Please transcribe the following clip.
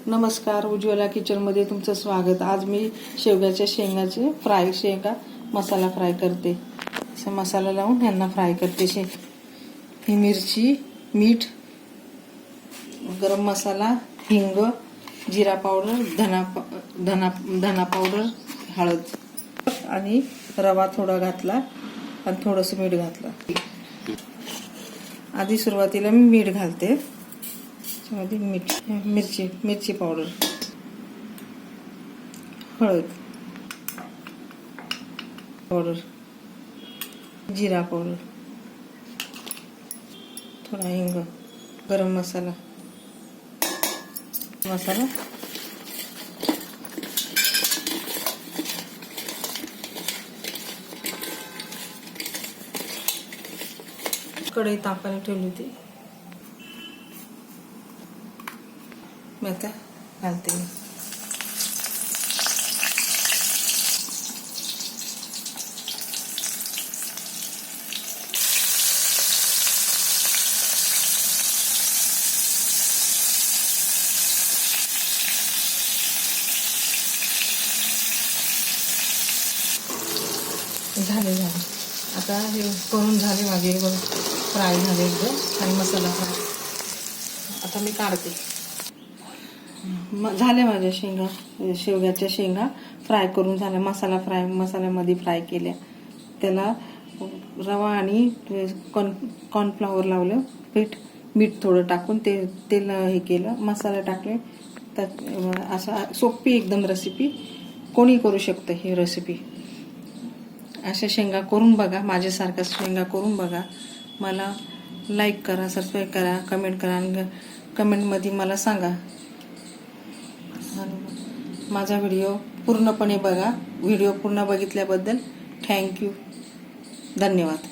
नमस्कार, उज्ज्वला किचनमध्ये तुमचं स्वागत। आज मी शेवग्याच्या शेंगाचे शेंगा मसाला फ्राय करते। असा मसाला लावून ह्यांना फ्राय करते। ही मिरची, मीठ, गरम मसाला, हिंग, जिरा पावडर, धना पावडर, हळद आणि रवा थोडा घातला आणि थोडंसं मीठ घातलं। आधी सुरुवातीला मी मीठ घालते। मध्ये मिरची पावडर, हळद पावडर, जिरा पावडर, थोडा हिंग, गरम मसाला कढई तापायला ठेवली होती। मी आता घालते। झाले आता हे करून झाले माझे फ्राय झाले एकदम आणि मसाला फ्राय। आता मी काढते। झाले माझ्या शेवग्याच्या शेंगा फ्राय करून झाल्या। मसाला फ्राय मसाल्यामध्ये फ्राय केल्या। त्याला रवा आणि कॉर्नफ्लॉवर लावलं, मीठ थोडं टाकून तेल हे केलं, मसाला टाकले। तर असा सोपी एकदम रेसिपी, कोणी करू शकतं ही रेसिपी। अशा शेंगा करून बघा, माझ्यासारखा शेंगा करून बघा। मला लाईक करा, सबस्क्राईब करा, कमेंट करा आणि कमेंटमध्ये मला सांगा। माझा व्हिडिओ पूर्णपणे बघा। व्हिडिओ पूर्ण बघितल्याबद्दल थँक्यू, धन्यवाद।